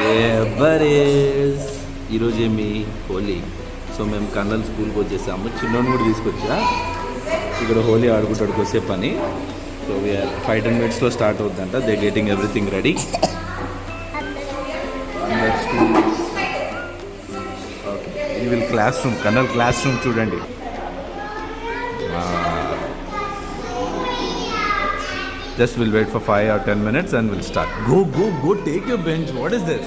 ఎవరేస్ ఈరోజు ఏమి హోలీ. సో మేము కన్నల్ స్కూల్కి వచ్చేసాము. చిన్నోని కూడా తీసుకొచ్చా. ఇక్కడ హోలీ ఆడుకుంటాడు కొద్దిసేపు అని. సో వీఆర్ 5-10 minutesలో స్టార్ట్ అవుతుందంట. They getting everything ready. School okay, ఇది వీళ్ళ class room, kernel class room చూడండి. Just we'll wait for 5 or 10 minutes and we'll start. Go, take your bench. What is this?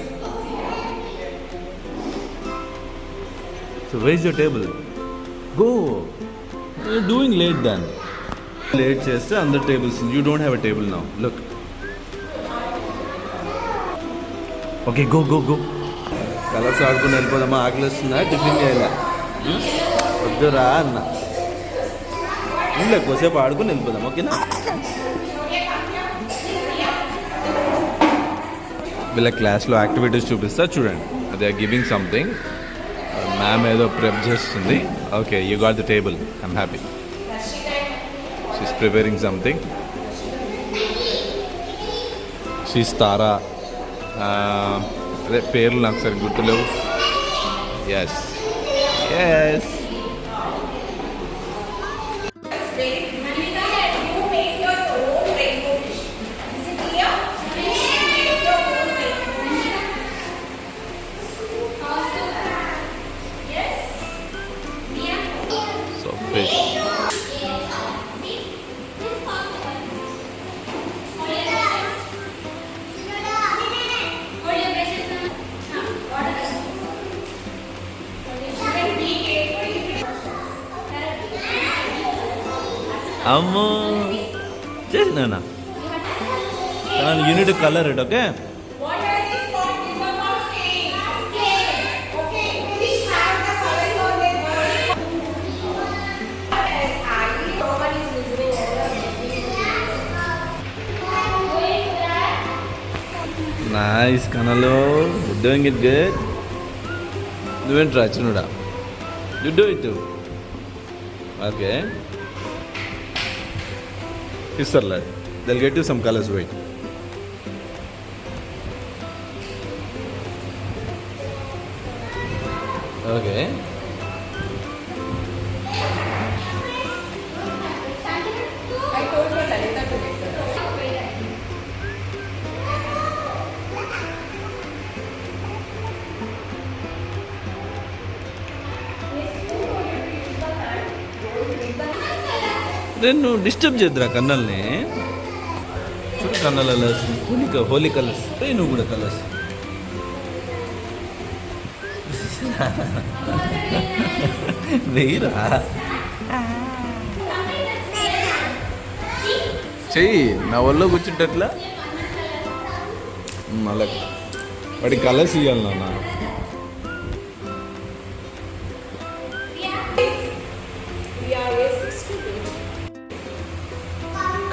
So where's your table? Go. You're doing late then. Late chest on the tables. You don't have a table now. Look. Okay, go. Colors ఆడుకుని వెళ్ళిపోదామా? ఆకలి వస్తుందా? Tiffin చేయాలా? వద్దురా అన్న. ఇంట్లో కొద్దిసేపు ఆడుకుని వెళ్ళిపోదాం. ఓకేనా? వీళ్ళ క్లాస్లో యాక్టివిటీస్ చూపిస్తా చూడండి. They are giving something. Ma'am ఏదో ప్రిప్ చేస్తుంది. Okay, you got the table. I'm happy. She's preparing something. She's Tara. అదే పేర్లు నాకు సరిగ్గా గుర్తులేవు. Yes fish. అమ్మో చేసినా. You need to color it, okay? Nice, Kanalo. You're doing it good. You went right, Chinuda. You do it too. Okay. Sister lad. They'll get you some colors. Wait. Okay. నేను disturb చేద్దురా కన్నల్ని. చూడు kernel colours, Holi colours. నువ్వు కూడా colours. వెయ్యిరా చెయ్యి. నా వల్ల కూర్చుంటట్లా మళ్ళా వాడి colours ఇవ్వాలి నాన్న.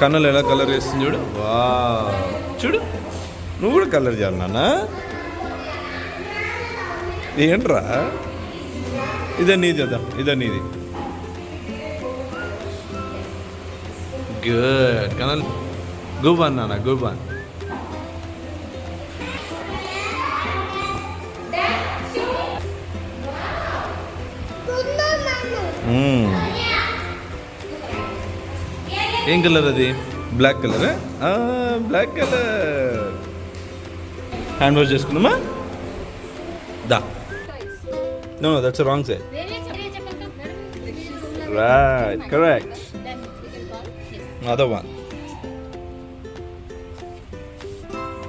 కన్నులు ఎలా కలర్ వేస్తుంది చూడు. వా చూడు, నువ్వు కూడా కలర్ చేయాలి నాన్న. ఏంట్రా ఇదే నీది, అదా ఇదే నీది. గుడ్ కనల్. గుబాన్ నాన్న, గుబాన్. ఏం కలర్ అది? Black colour. Black colour. Hand wash చేసుకున్నామా? దా. No, that's wrong side. Right, correct. Another one.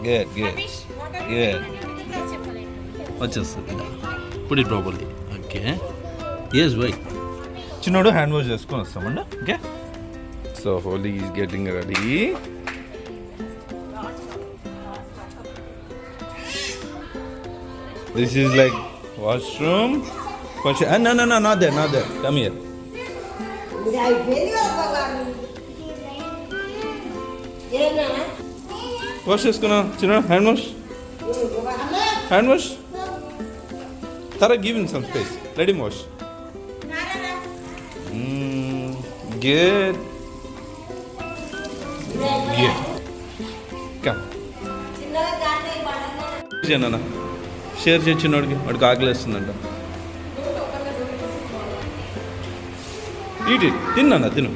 Good. వచ్చేస్తుంది. Put it properly. Okay. Yes, wait. చిన్నోడు హ్యాండ్ వాష్ చేసుకొని వస్తామండి. Okay. So Holi is getting ready. This is like washroom. No, not there. Come here. Wash చేసుకున్నా చిన్న. Hand wash. Tara, give him some space. Let him wash. Good. Come. Janana. Share చేసినోడికి వాడికి ఆకలిస్తుందంట. ఇటు తిన్నా తిను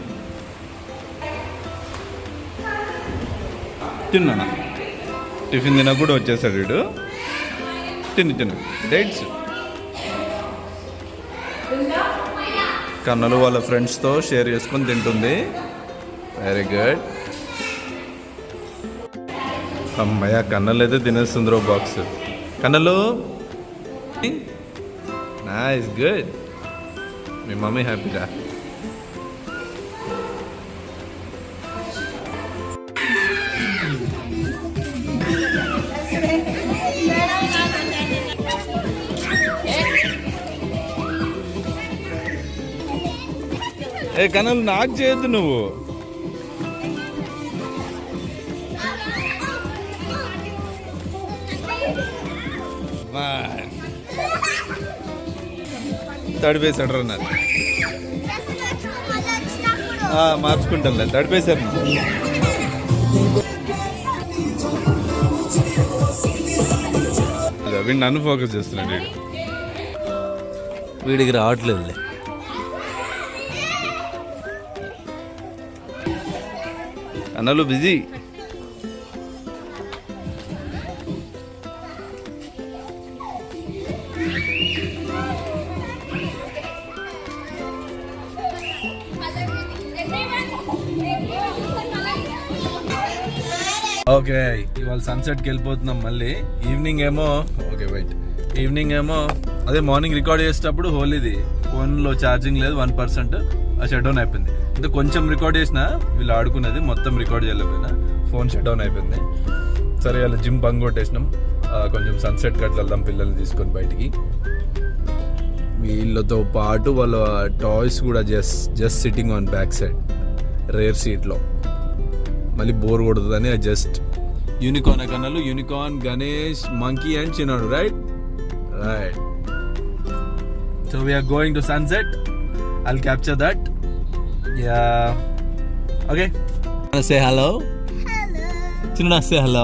తిన్నా. టిఫిన్ తినక కూడా వచ్చేసాడు వీడు. తిను డేట్స్. కన్నలు వాళ్ళ ఫ్రెండ్స్తో షేర్ చేసుకొని తింటుంది. Very good. అమ్మయ్య కన్నలు అయితే తినేస్తుందిరో బాక్స్. కన్నలు నైస్ గుడ్. మీ మమ్మీ హ్యాపీరా? ఏ కన్నలు నాకు చేయొద్దు నువ్వు. తడిపేశాడు రా నాకు. మార్చుకుంటానులే. తడిపేశారు. వీడు నన్ను ఫోకస్ చేస్తున్నాడు. వీడికి రావట్లేదులే. అన్నలు బిజీ. ఓకే ఇవాళ సన్సెట్కి వెళ్ళిపోతున్నాం మళ్ళీ. ఈవినింగ్ ఏమో ఈవినింగ్ ఏమో అదే మార్నింగ్ రికార్డ్ చేసేటప్పుడు హోలీది ఫోన్లో ఛార్జింగ్ లేదు, 1%. షట్ డౌన్ అయిపోయింది. అంటే కొంచెం రికార్డ్ చేసిన వీళ్ళు ఆడుకున్నది మొత్తం రికార్డ్ చేయలేకపోయినా ఫోన్ షట్ డౌన్ అయిపోయింది. సరే అలా జిమ్ బంగ్ కొట్టేసినాం. కొంచెం సన్సెట్ కట్ల వెళ్దాం పిల్లల్ని తీసుకొని బయటికి. వీళ్ళతో పాటు వాళ్ళ టాయ్స్ కూడా just sitting on back side rear సీట్లో. మళ్ళీ బోర్ కొడుతుందని జస్ట్ యూనికార్న్ కన్నాలు. యూనికార్న్, గణేష్, మంకీ అండ్ చిన్నాడు. Right. So we're going to sunset. I'll capture that. Yeah. Okay. Say hello. Hello. Chinna say hello.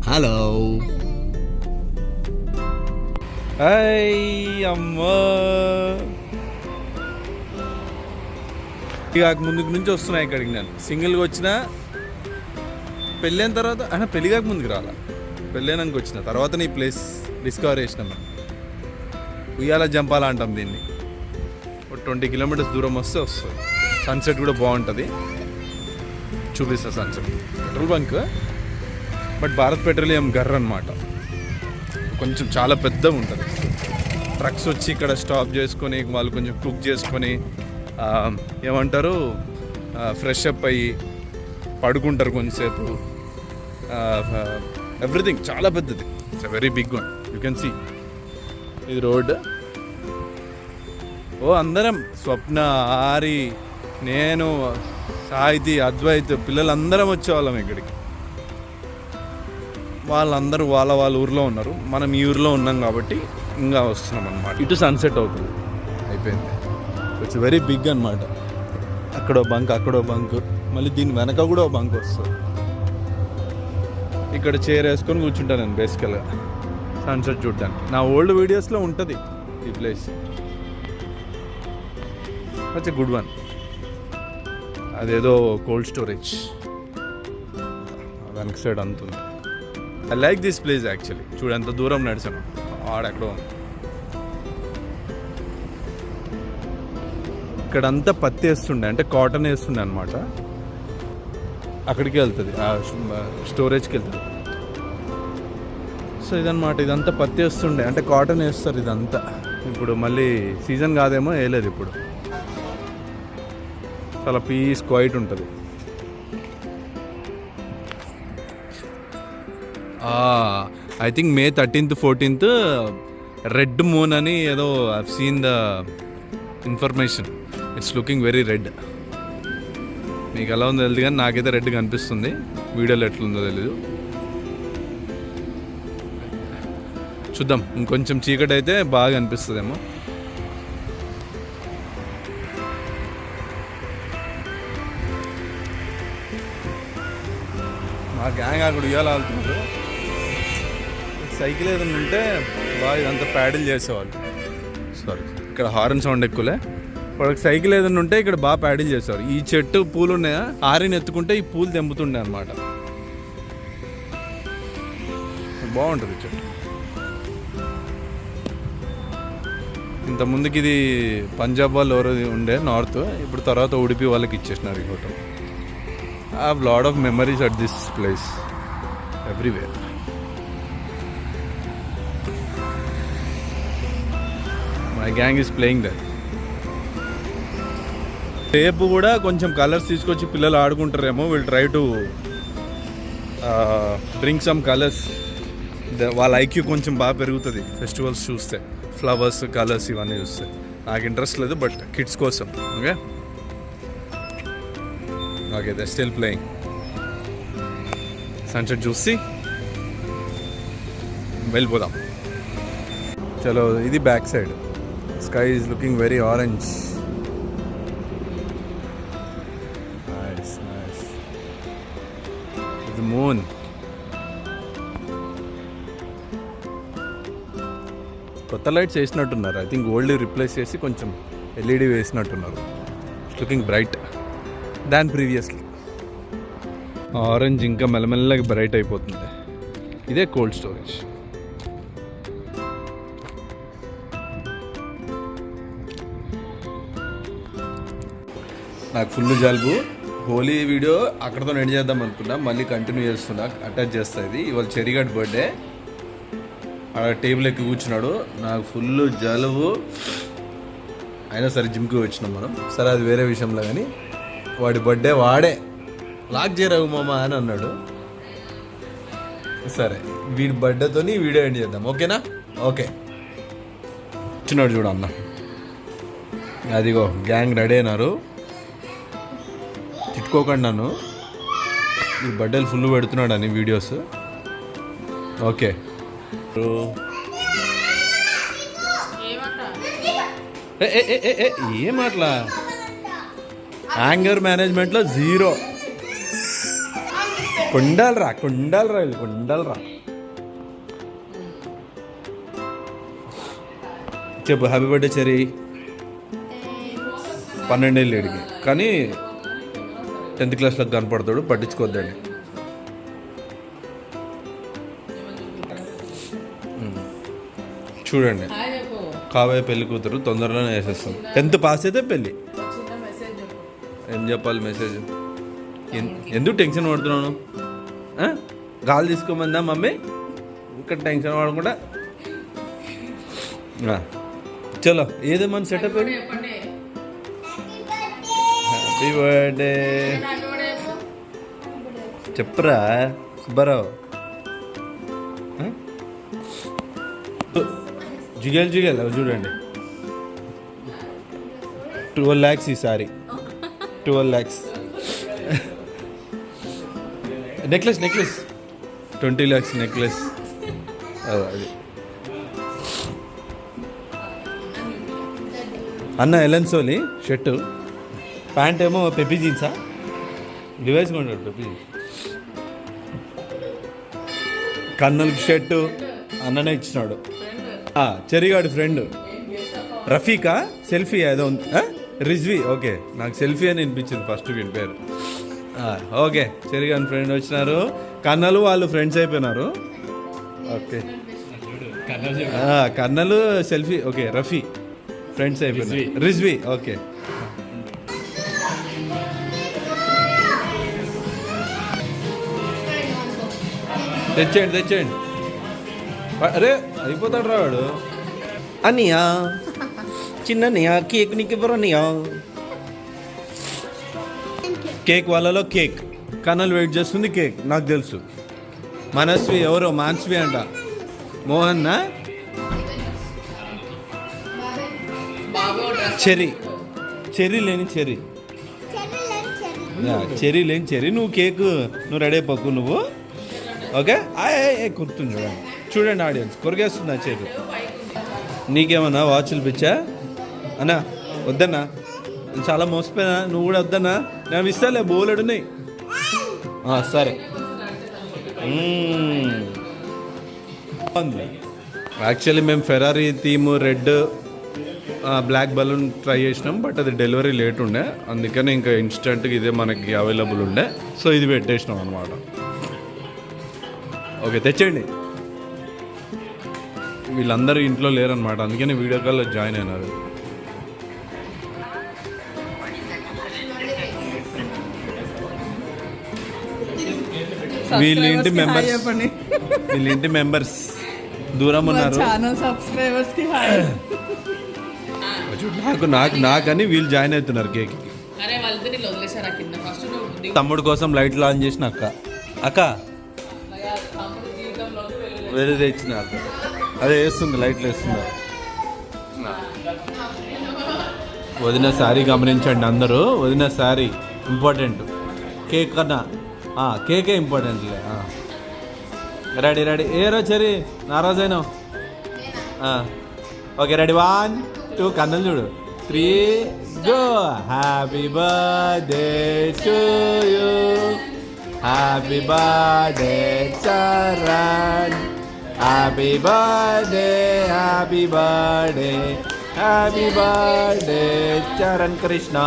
Hello. Hey, amma. ఇక ముందుకు నుంచి వస్తున్నాయి ఇక్కడికి. నేను సింగిల్గా వచ్చిన పెళ్ళైన తర్వాత పెళ్ళి కాక ముందుకు రాలా, పెళ్ళైనాక వచ్చిన తర్వాత ఈ ప్లేస్ డిస్కవర్ చేసినాం. ఉయ్యాల జంపాల అంటాం దీన్ని. 20 కిలోమీటర్స్ దూరం వస్తుంది. సన్సెట్ కూడా బాగుంటుంది. చూపిస్తా sunset. Petrol bunk, but Bharat Petroleum గర్ర అనమాట. కొంచెం చాలా పెద్దగా ఉంటుంది. ట్రక్స్ వచ్చి ఇక్కడ స్టాప్ చేసుకొని వాళ్ళు కొంచెం కుక్ చేసుకొని ఏమంటారు ఫ్రెష్ అప్ అయ్యి పడుకుంటారు కొంచెంసేపు. ఎవ్రీథింగ్ చాలా పెద్దది. It's very big one. You can see. ఇది రోడ్. అందరం స్వప్న, ఆరి, నేను, సాహితి, అద్వైత్ పిల్లలందరం వచ్చేవాళ్ళం ఇక్కడికి. వాళ్ళందరూ వాళ్ళ ఊర్లో ఉన్నారు. మనం ఈ ఊర్లో ఉన్నాం కాబట్టి ఇంకా వస్తున్నాం అనమాట. ఇటు సన్సెట్ అవుతుంది. అయిపోయింది. ఇట్స్ వెరీ బిగ్ అనమాట. అక్కడో బంక్, మళ్ళీ దీని వెనక కూడా ఓ బంక్ వస్తుంది. ఇక్కడ చైర్ వేసుకొని కూర్చుంటాను నేను బేసికల్గా సన్సెట్ చూడడానికి. నా ఓల్డ్ వీడియోస్లో ఉంటుంది ఈ place. It's a good one. అదేదో కోల్డ్ స్టోరేజ్ వెనక సైడ్ అంతుంది. I like this place actually. చూడు ఎంత దూరం నడిచాను. ఆడెక్కడో ఇక్కడంతా పత్తి వేస్తుండే, అంటే కాటన్ వేస్తుండే అనమాట. అక్కడికి వెళ్తుంది, స్టోరేజ్కి వెళ్తుంది. సో ఇదన్నమాట. ఇదంతా పత్తి వేస్తుండే, అంటే కాటన్ వేస్తారు ఇదంతా. ఇప్పుడు మళ్ళీ సీజన్ కాదేమో, వేయలేదు ఇప్పుడు. చాలా పీస్ క్వైట్ ఉంటుంది. I think May 13th, 14th red moon అని ఏదో I've seen the information. It's looking very red. మీకు ఎలా ఉందో తెలియదు కానీ నాకైతే రెడ్ కనిపిస్తుంది. వీడియోలో ఎట్లుందో తెలీదు. చూద్దాం. ఇంకొంచెం చీకటి అయితే బాగా అనిపిస్తుందేమో. మా గ్యాంగ్ అక్కడ ఉయ్యాల ఆడుతున్నారు. సైకిల్ ఏదైనా ఉంటే బాగా ఇదంతా ప్యాడిల్ చేసేవాళ్ళు. సారీ, ఇక్కడ హార్న్ సౌండ్ ఎక్కువలే. వాళ్ళకి సైకిల్ ఏదైనా ఉంటే ఇక్కడ బాగా ప్యాడిల్ చేసేవారు. ఈ చెట్టు పూలు ఉన్నాయా, ఆరిని ఎత్తుకుంటే ఈ పూలు తెంపుతుండే అనమాట. బాగుంటుంది చెట్టు. ఇంతకుముందుకి ఇది పంజాబ్ వాళ్ళు ఎవరో ఉండే నార్త్, ఇప్పుడు తర్వాత ఉడిపి వాళ్ళకి ఇచ్చేసినారు ఈ hotel. I have lot of memories at this place everywhere. My gang is playing that. రేపు కూడా కొంచెం కలర్స్ తీసుకొచ్చి పిల్లలు ఆడుకుంటారేమో. Will try to bring some colours. వాళ్ళ ఐక్యూ కొంచెం బాగా పెరుగుతుంది ఫెస్టివల్స్ చూస్తే, ఫ్లవర్స్, కలర్స్ ఇవన్నీ చూస్తే. నాకు ఇంట్రెస్ట్ లేదు, బట్ కిడ్స్ కోసం. Okay okay, they still playing. Sunset చూసి వెళ్ళిపోదాం. చలో, ఇది back side. Sky is looking very orange. Moon. కొత్త లైట్స్ వేసినట్టున్నారు. ఐ థింక్ ఓల్డ్ రిప్లేస్ చేసి కొంచెం ఎల్ఈడి వేసినట్టున్నారు. It's looking bright than previously. Orange ఇంకా మెల్లమెల్లగా బ్రైట్ అయిపోతుంది. ఇదే కోల్డ్ స్టోరేజ్. నాకు ఫుల్ జలుబు. హోలీ వీడియో అక్కడతో ఎండ్ చేద్దాం అనుకున్నా, మళ్ళీ కంటిన్యూ చేస్తున్నా. అటాచ్ చేస్తుంది. ఇవాళ చెరిగడ్ బర్త్డే. ఆడ టేబుల్ ఎక్కి కూర్చున్నాడు. నాకు ఫుల్ జలుబు. అయినా సరే జిమ్కి వచ్చినాం మనం. సరే, అది వేరే విషయంలో. కానీ వాడి బర్త్డే వాడే లాక్ చేయరావు మామ అని అన్నాడు. సరే, వీడి బర్త్డేతో వీడియో ఎండ్ చేద్దాం. ఓకేనా? ఓకే. వచ్చినాడు చూడు అన్న. అదిగో గ్యాంగ్ రెడీ అయినారు. తిట్టుకోకండి నన్ను, ఈ బర్త్డేలు ఫుల్ పెడుతున్నాడు అని వీడియోస్. ఓకే, ఏం అట్లా యాంగర్ మేనేజ్మెంట్లో 0. కొండాలరా వీళ్ళు, కొండాలరా. చెప్పు హ్యాపీ బర్త్డే చెరీ. 12 ఏళ్ళు ఏడికి, కానీ 10th క్లాస్లో కనపడతాడు. పట్టించుకోద్దండి. చూడండి, కాబోయే పెళ్లి కూతురు తొందరలోనే వేసేస్తాం. 10th పాస్ అయితే పెళ్ళి. ఏం చెప్పాలి మెసేజ్? ఎందుకు టెన్షన్ పడుతున్నాను? గాలి తీసుకోమందా మమ్మీ? ఇక్కడ టెన్షన్ పడకుండా. చలో, ఏదేమన్నా సెటప్. హ్యాపీ బర్త్డే చెప్పరా సుబ్బారావు. జిగేల్ అవి చూడండి. 12 lakhs ఈసారి. 12 lakhs. Necklace 20 lakhs necklace. అది అన్న ఎలన్ సోలీ షర్టు, ప్యాంట్ ఏమో పెప్పి జీన్సా. డివైస్ కొంటాడు పెప్పి జీన్స్. కన్నులకి షర్టు అన్ననే ఇచ్చినాడు. చెరిగాడు ఫ్రెండ్ రఫీకా. సెల్ఫీ ఏదో ఉంది. రిజ్వీ. ఓకే, నాకు సెల్ఫీ అని వినిపించింది ఫస్ట్ వీడి పేరు. ఓకే, చెరిగాని ఫ్రెండ్ వచ్చినారు. కన్నలు వాళ్ళు ఫ్రెండ్స్ అయిపోయినారు. ఓకే, కన్నలు సెల్ఫీ. ఓకే, రఫీ ఫ్రెండ్స్ అయిపోయినారు. రిజ్వీ. ఓకే, తెచ్చేయండి. అరే అయిపోతాడు రావాడు. అన్నయ్యా, చిన్నయ్యా కేక్ నీకు ఇవ్వరు అన్నయ్యా. కేక్ వాళ్ళలో కేక్. కన్నలు వెయిట్ చేస్తుంది కేక్. నాకు తెలుసు. మనస్వి ఎవరో మాన్స్వి అంట. మోహన్నా. చెర్రీ లేని చెర్రీ. నువ్వు కేక్ నువ్వు రెడీ అయిపోకు నువ్వు. ఓకే, కుర్తుంది చూడండి ఆడియన్స్. కొరిగేస్తుంది చెర్రీ. నీకేమన్నా వాచ్లు పిచ్చా అన్నా? వద్దన్నా, చాలా మోసపోయినా. నువ్వు కూడా వద్దన్నా? నేను ఇస్తాలే, బోలెడున్నాయి. సరే, యాక్చువల్లీ మేము Ferrari theme red black balloon try చేసినాం, బట్ అది డెలివరీ లేట్ ఉండే, అందుకని ఇంకా ఇన్స్టెంట్గా ఇదే మనకి అవైలబుల్ ఉండే, సో ఇది పెట్టేసినాం అనమాట. ఓకే తెచ్చేయండి. వీళ్ళందరూ ఇంట్లో లేరనమాట, అందుకని వీడియో కాల్లో జాయిన్ అయినారు. వీళ్ళ ఇంటి మెంబర్స్ దూరం ఉన్నారు. నాకని వీళ్ళు జాయిన్ అవుతున్నారు కేక్. తమ్ముడు కోసం లైట్లు ఆన్ చేసిన అక్క వేరే తెచ్చినారు, అదే వేస్తుంది, లైట్లు వేస్తున్నారు. వదిన శారీ గమనించండి అందరూ, వదిన శారీ ఇంపార్టెంట్ కేక్ కన్నా, కేకే ఇంపార్టెంట్లే. రెడీ రెడీ ఏ రోజు నారాజైనా. ఓకే రెడీ 1 2 కన్నలు చూడు 3 go. Happy birthday to you, happy birthday Charan, happy birthday, happy birthday, happy birthday Charan Krishna.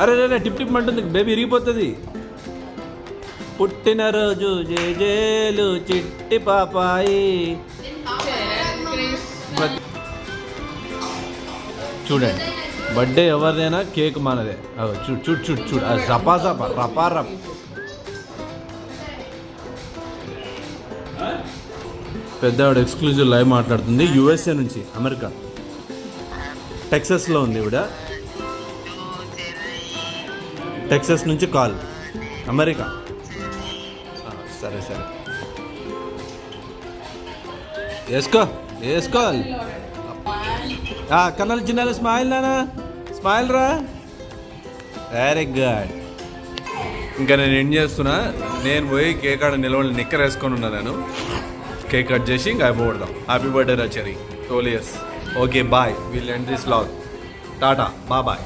అరే రే టిప్ టిప్ అంటుంది బేబీ, ఇరిగిపోతుంది. పుట్టినరోజు జేజేలు చిట్టి పాపాయి. చూడండి బర్త్డే ఎవరిదైనా కేక్ మనదే. చూడు చూడు చూడు చూడు, అది రపా రపా రపా రప్. పెద్దవాడు ఎక్స్క్లూజివ్ లైవ్ మాట్లాడుతుంది యూఎస్ఏ నుంచి, అమెరికా టెక్సస్లో ఉంది ఈవిడ. టెక్సస్ నుంచి కాల్, అమెరికా. సరే సరే వేసుకో. కన్నలు చిన్నాలు స్మైల్ నానా, స్మైల్ రా. Very good. ఇంకా నేను ఏం చేస్తున్నా, నేను పోయి కేక్ ఆడ నిలవని నిక్కర్ వేసుకొని ఉన్నా. నేను కేక్ కట్ చేసి ఇంకా అయిపోవడదాం. హ్యాపీ బర్త్డే రచరి 12 years. Okay bye, will end this vlog. టాటా బాయ్.